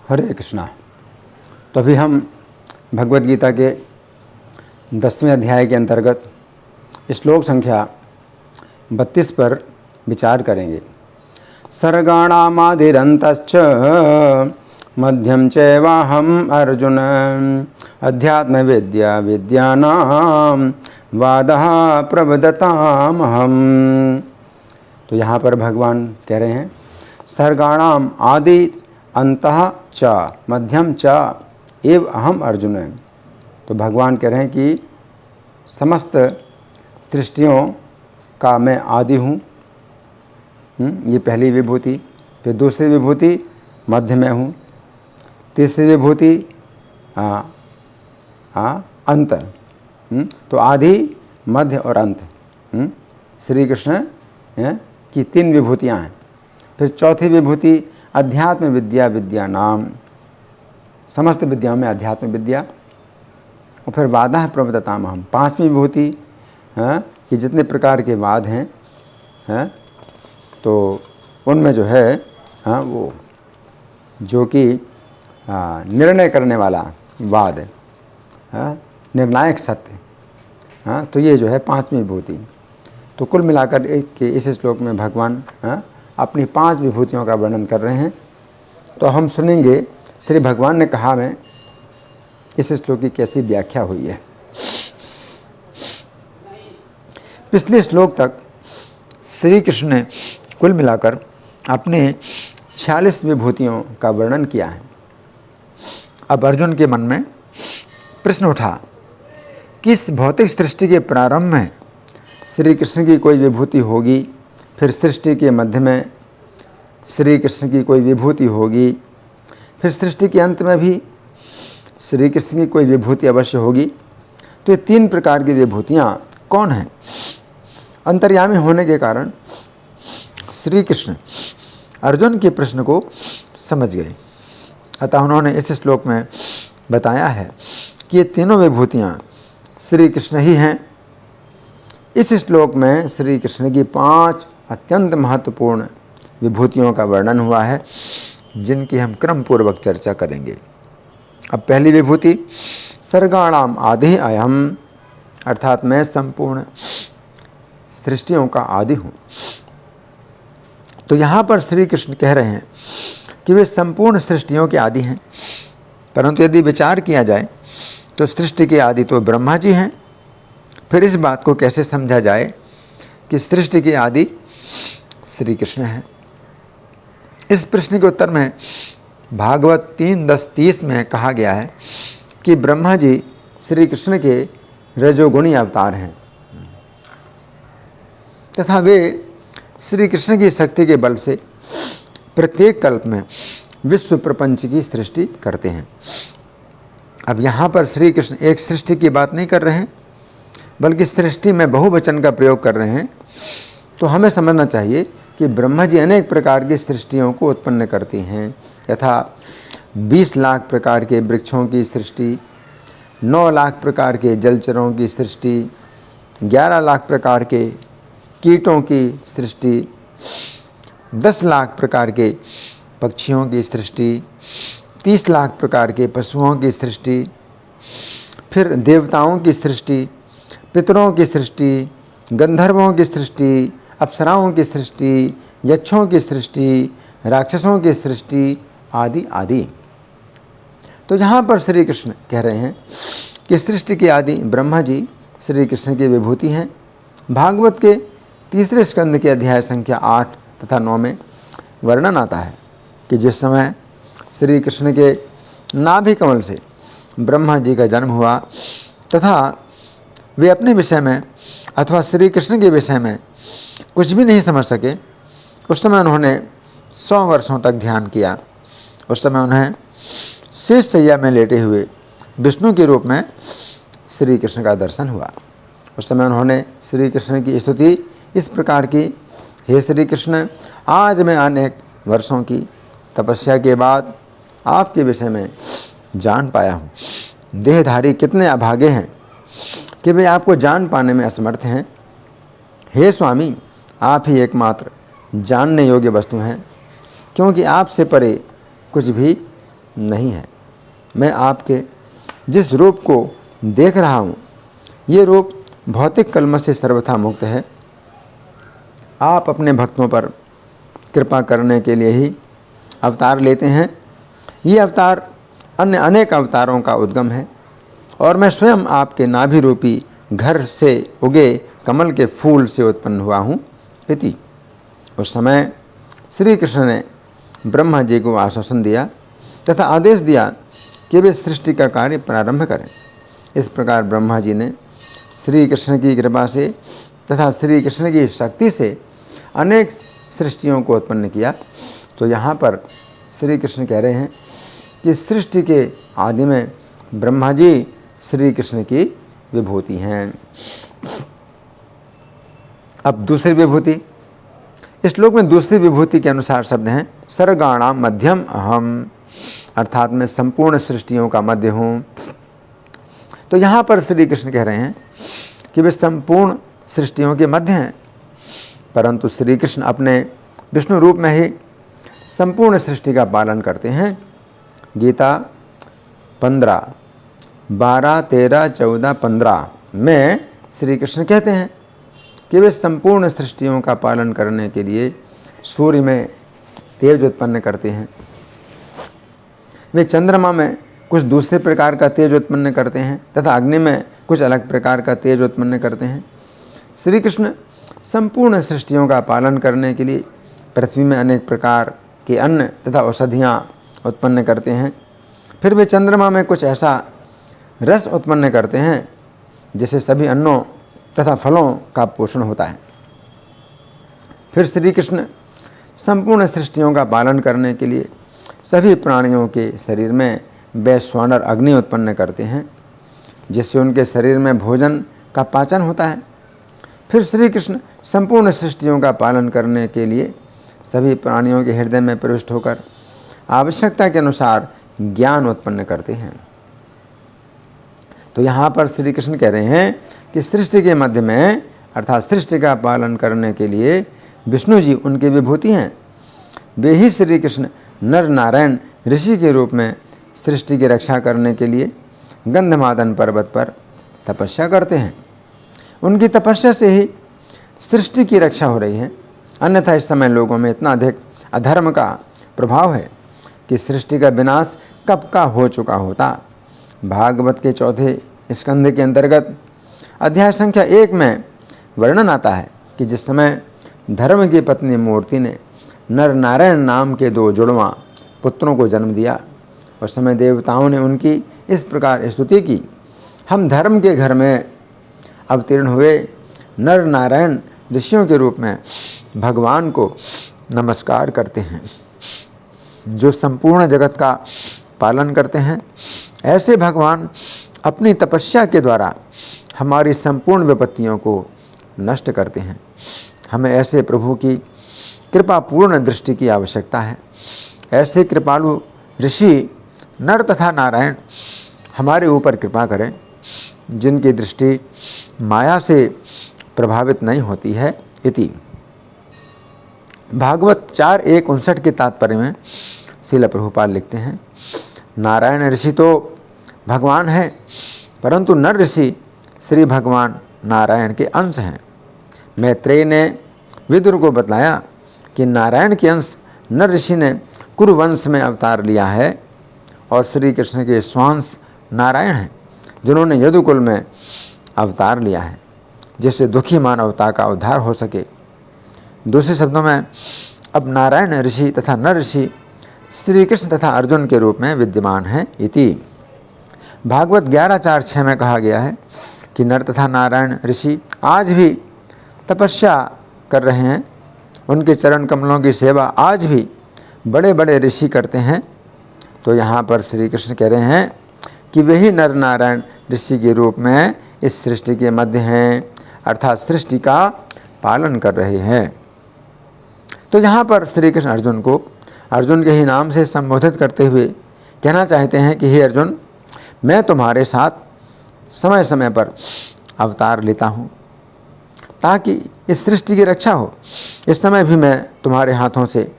हरे कृष्णा। तो अभी हम भगवद गीता के 10वें अध्याय के अंतर्गत श्लोक संख्या 32 पर विचार करेंगे। सर्गाणामादिरन्तश्च मध्यम चैवाहम् अर्जुन अध्यात्म विद्या विद्यानां वादः प्रवदतामहम्। तो यहाँ पर भगवान कह रहे हैं सर्गाणाम आदि अंतः च मध्यम च एव अहम अर्जुन। तो भगवान कह रहे हैं कि समस्त सृष्टियों का मैं आदि हूँ। ये पहली विभूति। फिर दूसरी विभूति मध्य में हूँ। तीसरी विभूति अंत। तो आदि मध्य और अंत श्री कृष्ण की 3 विभूतियाँ हैं। फिर चौथी विभूति अध्यात्म विद्या विद्या नाम, समस्त विद्याओं में अध्यात्म विद्या। और फिर वादा प्रवदताम हम, 5वीं विभूति कि जितने प्रकार के वाद हैं तो उनमें जो है वो जो कि निर्णय करने वाला वाद निर्णायक सत्य। तो ये जो है 5वीं विभूति। तो कुल मिलाकर के इस श्लोक में भगवान अपनी 5 विभूतियों का वर्णन कर रहे हैं। तो हम सुनेंगे श्री भगवान ने कहा में इस श्लोक की कैसी व्याख्या हुई है। पिछले श्लोक तक श्री कृष्ण ने कुल मिलाकर अपने 46 विभूतियों का वर्णन किया है। अब अर्जुन के मन में प्रश्न उठा कि इस भौतिक सृष्टि के प्रारंभ में श्री कृष्ण की कोई विभूति होगी, फिर सृष्टि के मध्य में श्री कृष्ण की कोई विभूति होगी, फिर सृष्टि के अंत में भी श्री कृष्ण की कोई विभूति अवश्य होगी। तो ये 3 प्रकार की विभूतियाँ कौन हैं? अंतर्यामी होने के कारण श्री कृष्ण अर्जुन के प्रश्न को समझ गए। अतः उन्होंने इस श्लोक में बताया है कि ये तीनों विभूतियाँ श्री कृष्ण ही हैं। इस श्लोक में श्री कृष्ण की 5 अत्यंत महत्वपूर्ण विभूतियों का वर्णन हुआ है, जिनकी हम क्रम पूर्वक चर्चा करेंगे। अब पहली विभूति सर्गाणाम आदि अयम, अर्थात मैं संपूर्ण सृष्टियों का आदि हूँ। तो यहाँ पर श्री कृष्ण कह रहे हैं कि वे संपूर्ण सृष्टियों के आदि हैं। परंतु यदि विचार किया जाए तो सृष्टि के आदि तो ब्रह्मा जी हैं। फिर इस बात को कैसे समझा जाए कि सृष्टि के आदि श्री कृष्ण हैं? इस प्रश्न के उत्तर में भागवत 3:10-30 में कहा गया है कि ब्रह्मा जी श्री कृष्ण के रजोगुणी अवतार हैं तथा वे श्री कृष्ण की शक्ति के बल से प्रत्येक कल्प में विश्व प्रपंच की सृष्टि करते हैं। अब यहाँ पर श्री कृष्ण एक सृष्टि की बात नहीं कर रहे हैं, बल्कि सृष्टि में बहुवचन का प्रयोग कर रहे हैं। तो हमें समझना चाहिए कि ब्रह्मा जी अनेक प्रकार की सृष्टियों को उत्पन्न करती हैं। यथा 20 लाख प्रकार के वृक्षों की सृष्टि, 9 लाख प्रकार के जलचरों की सृष्टि, 11 लाख प्रकार के कीटों की सृष्टि, 10 लाख प्रकार के पक्षियों की सृष्टि, 30 लाख प्रकार के पशुओं की सृष्टि, फिर देवताओं की सृष्टि, पितरों की सृष्टि, गंधर्वों की सृष्टि, अप्सराओं की सृष्टि, यक्षों की सृष्टि, राक्षसों की सृष्टि आदि आदि। तो यहाँ पर श्री कृष्ण कह रहे हैं कि सृष्टि के आदि ब्रह्मा जी श्री कृष्ण की विभूति हैं। भागवत के 3 स्कंद के अध्याय संख्या 8 तथा 9 में वर्णन आता है कि जिस समय श्री कृष्ण के नाभि कमल से ब्रह्मा जी का जन्म हुआ तथा वे अपने विषय में अथवा श्री कृष्ण के विषय में कुछ भी नहीं समझ सके, उस समय उन्होंने 100 वर्षों तक ध्यान किया। उस समय उन्हें शेष शैया में लेटे हुए विष्णु के रूप में श्री कृष्ण का दर्शन हुआ। उस समय उन्होंने श्री कृष्ण की स्तुति इस प्रकार की, हे श्री कृष्ण, आज मैं अनेक वर्षों की तपस्या के बाद आपके विषय में जान पाया हूँ। देहधारी कितने अभागे हैं कि वे आपको जान पाने में असमर्थ हैं। हे स्वामी, आप ही एकमात्र जानने योग्य वस्तु हैं, क्योंकि आपसे परे कुछ भी नहीं है। मैं आपके जिस रूप को देख रहा हूँ, ये रूप भौतिक कलमश से सर्वथा मुक्त है। आप अपने भक्तों पर कृपा करने के लिए ही अवतार लेते हैं। ये अवतार अन्य अनेक अवतारों का उद्गम है और मैं स्वयं आपके नाभि रूपी घर से उगे कमल के फूल से उत्पन्न हुआ हूँ इति। उस समय श्री कृष्ण ने ब्रह्मा जी को आश्वासन दिया तथा आदेश दिया कि वे सृष्टि का कार्य प्रारंभ करें। इस प्रकार ब्रह्मा जी ने श्री कृष्ण की कृपा से तथा श्री कृष्ण की शक्ति से अनेक सृष्टियों को उत्पन्न किया। तो यहाँ पर श्री कृष्ण कह रहे हैं कि सृष्टि के आदि में ब्रह्मा जी श्री कृष्ण की विभूति हैं। अब दूसरी विभूति, इस श्लोक में दूसरी विभूति के अनुसार शब्द हैं सर्गाणाम मध्यम अहम, अर्थात मैं संपूर्ण सृष्टियों का मध्य हूँ। तो यहाँ पर श्री कृष्ण कह रहे हैं कि वे संपूर्ण सृष्टियों के मध्य हैं, परंतु श्री कृष्ण अपने विष्णु रूप में ही संपूर्ण सृष्टि का पालन करते हैं। गीता 15, 12, 13, 14, 15 में श्री कृष्ण कहते हैं कि वे संपूर्ण सृष्टियों का पालन करने के लिए सूर्य में तेज उत्पन्न करते हैं, वे चंद्रमा में कुछ दूसरे प्रकार का तेज उत्पन्न करते हैं तथा अग्नि में कुछ अलग प्रकार का तेज उत्पन्न करते हैं। श्री कृष्ण संपूर्ण सृष्टियों का पालन करने के लिए पृथ्वी में अनेक प्रकार के अन्न तथा औषधियाँ उत्पन्न करते हैं। फिर वे चंद्रमा में कुछ ऐसा रस उत्पन्न करते हैं जिससे सभी अन्नों तथा फलों का पोषण होता है। फिर श्री कृष्ण संपूर्ण सृष्टियों का पालन करने के लिए सभी प्राणियों के शरीर में वैश्वानर अग्नि उत्पन्न करते हैं जिससे उनके शरीर में भोजन का पाचन होता है। फिर श्री कृष्ण संपूर्ण सृष्टियों का पालन करने के लिए सभी प्राणियों के हृदय में प्रविष्ट होकर आवश्यकता के अनुसार ज्ञान उत्पन्न करते हैं। तो यहाँ पर श्री कृष्ण कह रहे हैं कि सृष्टि के मध्य में अर्थात सृष्टि का पालन करने के लिए विष्णु जी उनकी विभूति हैं। वे ही श्री कृष्ण नर नारायण ऋषि के रूप में सृष्टि की रक्षा करने के लिए गंधमादन पर्वत पर तपस्या करते हैं। उनकी तपस्या से ही सृष्टि की रक्षा हो रही है, अन्यथा इस समय लोगों में इतना अधिक अधर्म का प्रभाव है कि सृष्टि का विनाश कब का हो चुका होता। भागवत के 4 स्कंध के अंतर्गत अध्याय संख्या 1 में वर्णन आता है कि जिस समय धर्म की पत्नी मूर्ति ने नर नारायण नाम के 2 जुड़वां पुत्रों को जन्म दिया, उस समय देवताओं ने उनकी इस प्रकार स्तुति की, हम धर्म के घर में अवतीर्ण हुए नर नारायण ऋषियों के रूप में भगवान को नमस्कार करते हैं जो संपूर्ण जगत का पालन करते हैं। ऐसे भगवान अपनी तपस्या के द्वारा हमारी संपूर्ण विपत्तियों को नष्ट करते हैं। हमें ऐसे प्रभु की कृपापूर्ण दृष्टि की आवश्यकता है। ऐसे कृपालु ऋषि नर तथा नारायण हमारे ऊपर कृपा करें जिनकी दृष्टि माया से प्रभावित नहीं होती है इति। भागवत 4:1-59 के तात्पर्य में श्रील प्रभुपाद लिखते हैं, नारायण ऋषि तो भगवान है, परंतु नर ऋषि श्री भगवान नारायण के अंश हैं। मैत्रेय ने विदुर को बताया कि नारायण के अंश नर ऋषि ने कुरुवंश में अवतार लिया है और श्री कृष्ण के स्वांश नारायण हैं जिन्होंने यदुकुल में अवतार लिया है जिससे दुखी मानवता का उद्धार हो सके। दूसरे शब्दों में अब नारायण ऋषि तथा नर ऋषि श्री कृष्ण तथा अर्जुन के रूप में विद्यमान हैं इति। भागवत 11:4-6 में कहा गया है कि नर तथा नारायण ऋषि आज भी तपस्या कर रहे हैं, उनके चरण कमलों की सेवा आज भी बड़े बड़े ऋषि करते हैं। तो यहाँ पर श्री कृष्ण कह रहे हैं कि वही नर नारायण ऋषि के रूप में इस सृष्टि के मध्य हैं, अर्थात सृष्टि का पालन कर रहे हैं। तो यहाँ पर श्री कृष्ण अर्जुन को अर्जुन के ही नाम से संबोधित करते हुए कहना चाहते हैं कि हे अर्जुन, मैं तुम्हारे साथ समय समय पर अवतार लेता हूँ ताकि इस सृष्टि की रक्षा हो। इस समय भी मैं तुम्हारे हाथों से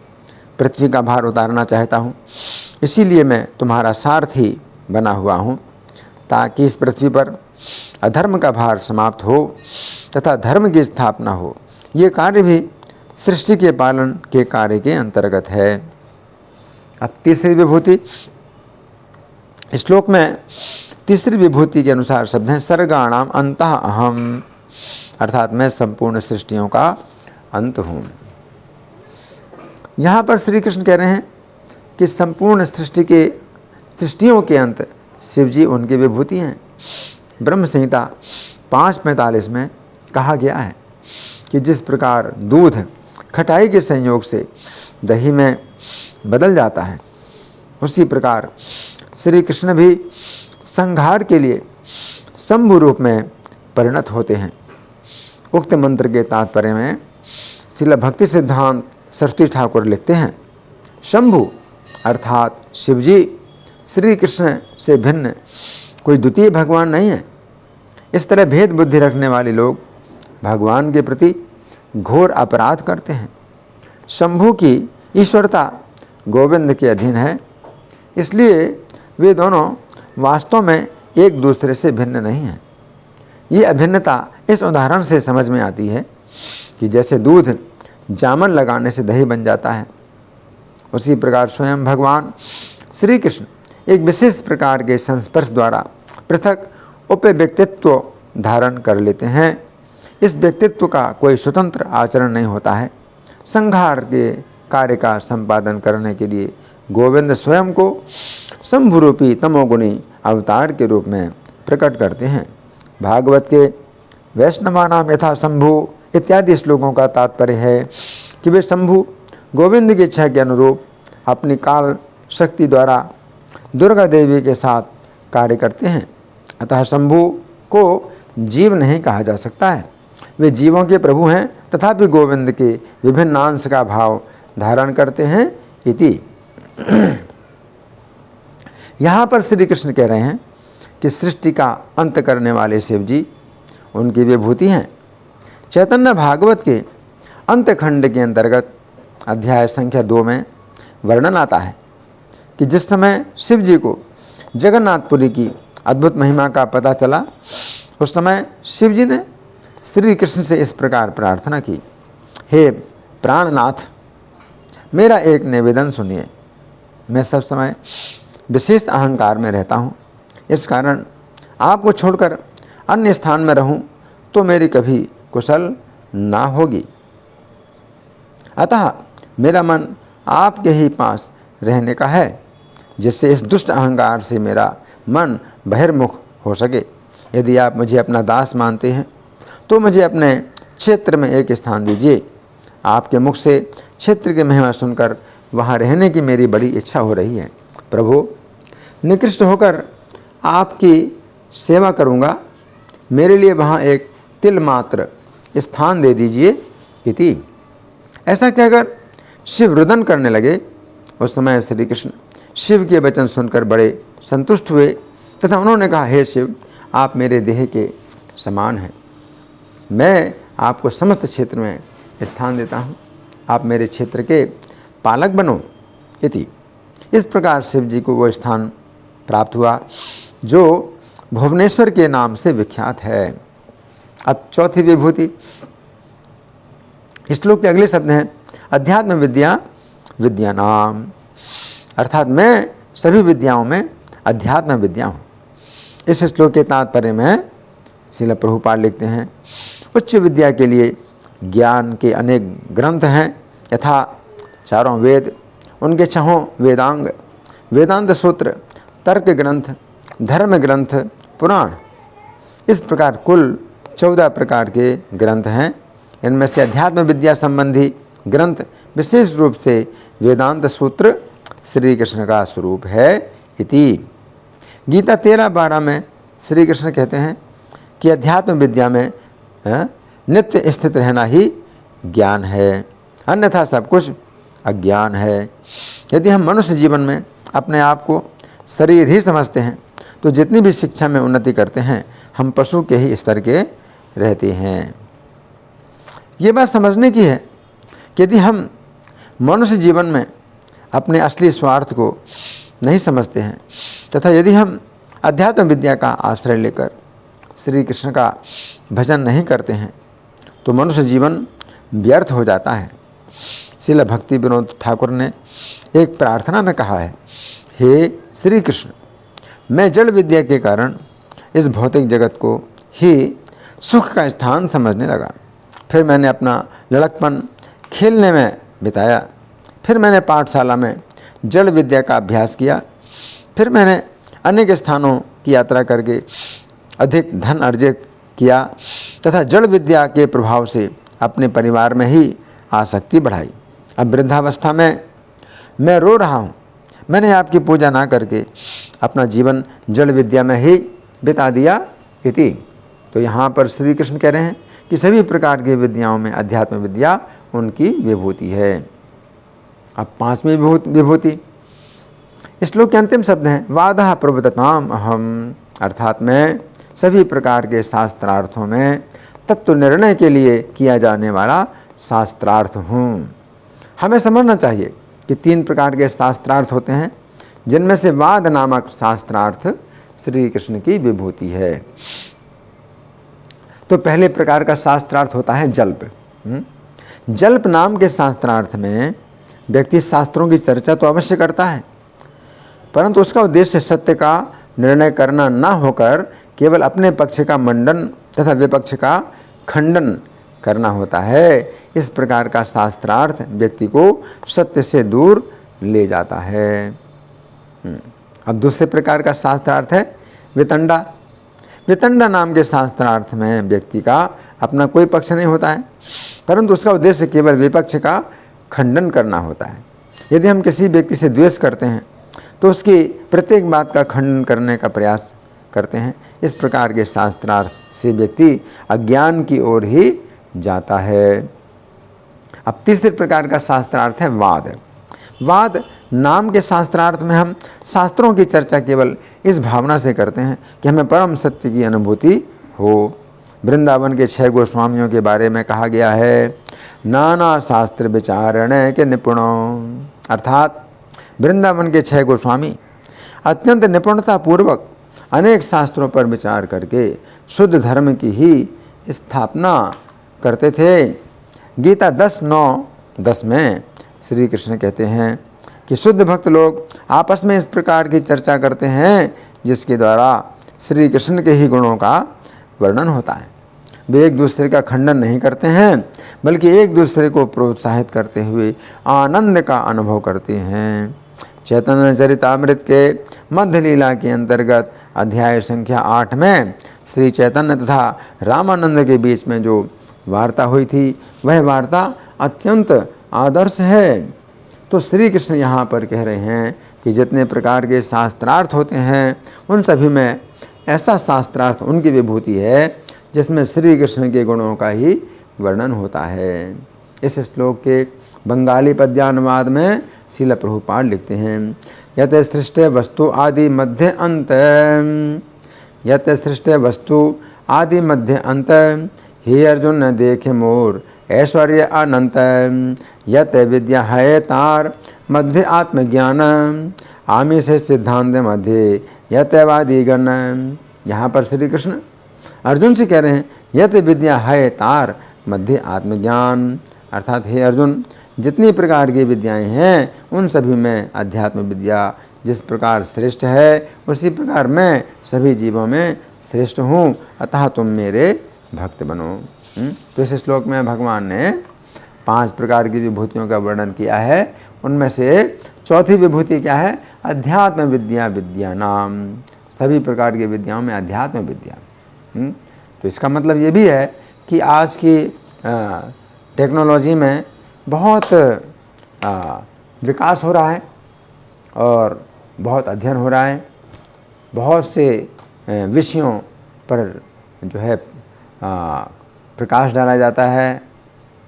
पृथ्वी का भार उतारना चाहता हूँ। इसीलिए मैं तुम्हारा सारथी बना हुआ हूँ, ताकि इस पृथ्वी पर अधर्म का भार समाप्त हो तथा धर्म की स्थापना हो। ये कार्य भी सृष्टि के पालन के कार्य के अंतर्गत है। अब तीसरी विभूति, श्लोक में तीसरी विभूति के अनुसार शब्द हैं सर्गाणाम अंतः अहम, अर्थात मैं संपूर्ण सृष्टियों का अंत हूँ। यहाँ पर श्री कृष्ण कह रहे हैं कि संपूर्ण सृष्टियों के अंत शिव जी उनकी विभूति हैं। ब्रह्म संहिता 5:45 में कहा गया है कि जिस प्रकार दूध खटाई के संयोग से दही में बदल जाता है, उसी प्रकार श्री कृष्ण भी संहार के लिए शंभु रूप में परिणत होते हैं। उक्त मंत्र के तात्पर्य में श्रील भक्ति सिद्धांत सरस्वती ठाकुर लिखते हैं, शंभु अर्थात शिवजी श्री कृष्ण से भिन्न कोई द्वितीय भगवान नहीं है। इस तरह भेद बुद्धि रखने वाले लोग भगवान के प्रति घोर अपराध करते हैं। शंभु की ईश्वरता गोविंद के अधीन है, इसलिए वे दोनों वास्तव में एक दूसरे से भिन्न नहीं हैं। ये अभिन्नता इस उदाहरण से समझ में आती है कि जैसे दूध जामन लगाने से दही बन जाता है, उसी प्रकार स्वयं भगवान श्री कृष्ण एक विशेष प्रकार के संस्पर्श द्वारा पृथक उपव्यक्तित्व धारण कर लेते हैं। इस व्यक्तित्व का कोई स्वतंत्र आचरण नहीं होता है। संहार के कार्य का संपादन करने के लिए गोविंद स्वयं को शंभुरूपी तमोगुणी अवतार के रूप में प्रकट करते हैं। भागवत के वैष्णवानाम यथा शंभु इत्यादि श्लोकों का तात्पर्य है कि वे शंभु गोविंद की इच्छा के अनुरूप अपनी काल शक्ति द्वारा दुर्गा देवी के साथ कार्य करते हैं। अतः शंभु को जीव नहीं कहा जा सकता है। वे जीवों के प्रभु हैं, तथापि गोविंद के विभिन्न अंश का भाव धारण करते हैं इति। यहाँ पर श्री कृष्ण कह रहे हैं कि सृष्टि का अंत करने वाले शिव जी उनकी विभूति हैं। चैतन्य भागवत के अंत खंड के अंतर्गत अध्याय संख्या 2 में वर्णन आता है कि जिस समय शिव जी को जगन्नाथपुरी की अद्भुत महिमा का पता चला, उस समय शिव जी ने श्री कृष्ण से इस प्रकार प्रार्थना की, हे प्राणनाथ, मेरा एक निवेदन सुनिए। मैं सब समय विशेष अहंकार में रहता हूँ, इस कारण आपको छोड़कर अन्य स्थान में रहूँ तो मेरी कभी कुशल ना होगी। अतः मेरा मन आपके ही पास रहने का है, जिससे इस दुष्ट अहंकार से मेरा मन बहिर्मुख हो सके। यदि आप मुझे अपना दास मानते हैं तो मुझे अपने क्षेत्र में एक स्थान दीजिए। आपके मुख से क्षेत्र की महिमा सुनकर वहाँ रहने की मेरी बड़ी इच्छा हो रही है। प्रभु, निकृष्ट होकर आपकी सेवा करूँगा, मेरे लिए वहाँ एक तिल मात्र स्थान दे दीजिए इति। ऐसा कहकर शिव रुदन करने लगे। उस समय श्री कृष्ण शिव के वचन सुनकर बड़े संतुष्ट हुए तथा उन्होंने कहा, हे शिव, आप मेरे देह के समान हैं, मैं आपको समस्त क्षेत्र में स्थान देता हूँ, आप मेरे क्षेत्र के पालक बनो इति। इस प्रकार शिव जी को वो स्थान प्राप्त हुआ जो भुवनेश्वर के नाम से विख्यात है। अब चौथी विभूति, श्लोक के अगले शब्द हैं अध्यात्म विद्या विद्या नाम, अर्थात मैं सभी विद्याओं में अध्यात्म विद्या हूँ। इस श्लोक के तात्पर्य में श्रील प्रभुपाद लिखते हैं, उच्च विद्या के लिए ज्ञान के अनेक ग्रंथ हैं, यथा चारों वेद, उनके छहों वेदांग, वेदांत सूत्र, तर्क ग्रंथ, धर्म ग्रंथ, पुराण, इस प्रकार कुल 14 प्रकार के ग्रंथ हैं। इनमें से अध्यात्म विद्या संबंधी ग्रंथ विशेष रूप से वेदांत सूत्र श्री कृष्ण का स्वरूप है इति। गीता 13:12 में श्री कृष्ण कहते हैं कि अध्यात्म विद्या में नित्य स्थित रहना ही ज्ञान है, अन्यथा सब कुछ अज्ञान है। यदि हम मनुष्य जीवन में अपने आप को शरीर ही समझते हैं तो जितनी भी शिक्षा में उन्नति करते हैं हम पशु के ही स्तर के रहते हैं। ये बात समझने की है कि यदि हम मनुष्य जीवन में अपने असली स्वार्थ को नहीं समझते हैं तथा यदि हम अध्यात्म विद्या का आश्रय लेकर श्री कृष्ण का भजन नहीं करते हैं तो मनुष्य जीवन व्यर्थ हो जाता है। श्रील भक्ति विनोद ठाकुर ने एक प्रार्थना में कहा है, हे श्री कृष्ण, मैं जड़ विद्या के कारण इस भौतिक जगत को ही सुख का स्थान समझने लगा। फिर मैंने अपना लड़कपन खेलने में बिताया। फिर मैंने पाठशाला में जड़ विद्या का अभ्यास किया। फिर मैंने अनेक स्थानों की यात्रा करके अधिक धन अर्जित किया तथा जड़ विद्या के प्रभाव से अपने परिवार में ही आसक्ति बढ़ाई। अब वृद्धावस्था में मैं रो रहा हूँ। मैंने आपकी पूजा ना करके अपना जीवन जड़ विद्या में ही बिता दिया इति। तो यहाँ पर श्री कृष्ण कह रहे हैं कि सभी प्रकार की विद्याओं में अध्यात्म विद्या उनकी विभूति है। अब पांचवी विभूति श्लोक के अंतिम शब्द हैं, वादः प्रवदताम अहम, अर्थात मैं सभी प्रकार के शास्त्रार्थों में तत्व निर्णय के लिए किया जाने वाला शास्त्रार्थ हूँ। हमें समझना चाहिए कि 3 प्रकार के शास्त्रार्थ होते हैं, जिनमें से वाद नामक शास्त्रार्थ श्री कृष्ण की विभूति है। तो पहले प्रकार का शास्त्रार्थ होता है जल्प। जल्प नाम के शास्त्रार्थ में व्यक्ति शास्त्रों की चर्चा तो अवश्य करता है, परंतु उसका उद्देश्य सत्य का निर्णय करना न होकर केवल अपने पक्ष का मंडन तथा विपक्ष का खंडन करना होता है। इस प्रकार का शास्त्रार्थ व्यक्ति को सत्य से दूर ले जाता है। अब दूसरे प्रकार का शास्त्रार्थ है वितंडा। वितंडा नाम के शास्त्रार्थ में व्यक्ति का अपना कोई पक्ष नहीं होता है, परंतु उसका उद्देश्य केवल विपक्ष का खंडन करना होता है। यदि हम किसी व्यक्ति से द्वेष करते हैं तो उसकी प्रत्येक बात का खंडन करने का प्रयास करते हैं। इस प्रकार के शास्त्रार्थ से व्यक्ति अज्ञान की ओर ही जाता है। अब तीसरे प्रकार का शास्त्रार्थ है वाद। वाद नाम के शास्त्रार्थ में हम शास्त्रों की चर्चा केवल इस भावना से करते हैं कि हमें परम सत्य की अनुभूति हो। वृंदावन के 6 गोस्वामियों के बारे में कहा गया है, नाना शास्त्र विचारणे के निपुणों, अर्थात वृंदावन के 6 गोस्वामी अत्यंत निपुणता पूर्वक अनेक शास्त्रों पर विचार करके शुद्ध धर्म की ही स्थापना करते थे। गीता 10:9-10 में श्री कृष्ण कहते हैं कि शुद्ध भक्त लोग आपस में इस प्रकार की चर्चा करते हैं जिसके द्वारा श्री कृष्ण के ही गुणों का वर्णन होता है। वे एक दूसरे का खंडन नहीं करते हैं, बल्कि एक दूसरे को प्रोत्साहित करते हुए आनंद का अनुभव करते हैं। चैतन्य चरितामृत के मध्य लीला के अंतर्गत अध्याय संख्या 8 में श्री चैतन्य तथा रामानंद के बीच में जो वार्ता हुई थी वह वार्ता अत्यंत आदर्श है। तो श्री कृष्ण यहाँ पर कह रहे हैं कि जितने प्रकार के शास्त्रार्थ होते हैं उन सभी में ऐसा शास्त्रार्थ उनकी विभूति है जिसमें श्री कृष्ण के गुणों का ही वर्णन होता है। इस श्लोक के बंगाली पद्यानुवाद में श्रील प्रभुपाद लिखते हैं, यत सृष्टे वस्तु आदि मध्य अंत, यत सृष्टे वस्तु आदि मध्य अंत, हे अर्जुन न देखे मोर ऐश्वर्य अनंत, यत विद्या है तार मध्य आत्मज्ञान, आमिष सिद्धांत मध्य यत वादिगण। यहाँ पर श्री कृष्ण अर्जुन से कह रहे हैं, यत विद्या है तार मध्य आत्मज्ञान, अर्थात हे अर्जुन, जितनी प्रकार की विद्याएं हैं उन सभी में अध्यात्म विद्या जिस प्रकार श्रेष्ठ है उसी प्रकार मैं सभी जीवों में श्रेष्ठ हूँ, अतः तुम मेरे भक्त बनो। तो इस श्लोक में भगवान ने 5 प्रकार की विभूतियों का वर्णन किया है। उनमें से चौथी विभूति क्या है? अध्यात्म विद्या विद्या नाम, सभी प्रकार की विद्याओं में अध्यात्म विद्या। तो इसका मतलब ये भी है कि आज की टेक्नोलॉजी में बहुत विकास हो रहा है और बहुत अध्ययन हो रहा है, बहुत से विषयों पर जो है प्रकाश डाला जाता है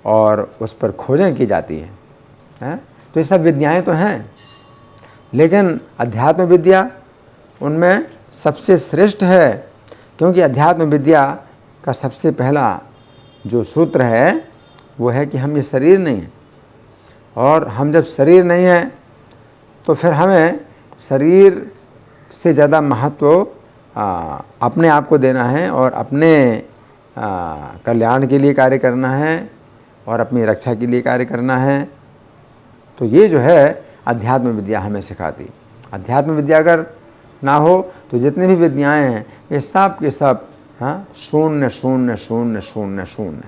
और उस पर खोजें की जाती हैं। तो ये सब विद्याएं तो हैं, लेकिन अध्यात्म विद्या उनमें सबसे श्रेष्ठ है, क्योंकि अध्यात्म विद्या का सबसे पहला जो सूत्र है वो है कि हम ये शरीर नहीं हैं, और हम जब शरीर नहीं हैं तो फिर हमें शरीर से ज़्यादा महत्व अपने आप को देना है और अपने कल्याण के लिए कार्य करना है और अपनी रक्षा के लिए कार्य करना है। तो ये जो है अध्यात्म विद्या हमें सिखाती। अध्यात्म विद्या अगर ना हो तो जितनी भी विद्याएं हैं ये सब के सब शून्य शून्य शून्य शून्य शून्य।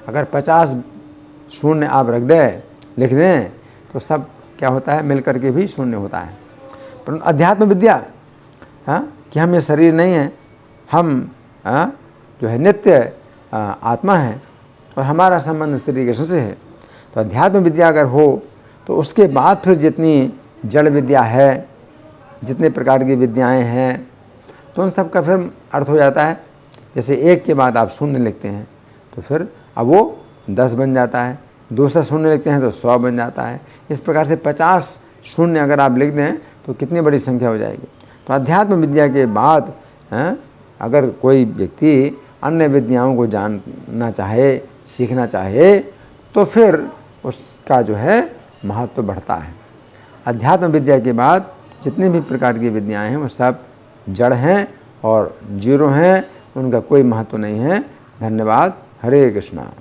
अगर 50 शून्य आप लिख दें तो सब क्या होता है, मिल करके भी शून्य होता है। परंतु अध्यात्म विद्या कि हम ये शरीर नहीं है, हम जो है नित्य आत्मा है और हमारा संबंध श्री कृष्ण से है। तो अध्यात्म विद्या अगर हो तो उसके बाद फिर जितनी जड़ विद्या है, जितने प्रकार की विद्याएं हैं, तो उन सब का फिर अर्थ हो जाता है। जैसे 1 के बाद आप शून्य लिखते हैं तो फिर अब वो 10 बन जाता है, दूसरा शून्य लिखते हैं तो 100 बन जाता है। इस प्रकार से 50 शून्य अगर आप लिख दें तो कितनी बड़ी संख्या हो जाएगी। तो अध्यात्म विद्या के बाद अगर कोई व्यक्ति अन्य विद्याओं को जानना चाहे, सीखना चाहे, तो फिर उसका जो है महत्व बढ़ता है। अध्यात्म विद्या के बाद जितनी भी प्रकार की विद्याएं हैं वो सब जड़ हैं और जीरो हैं, उनका कोई महत्व नहीं है। धन्यवाद। हरे कृष्णा।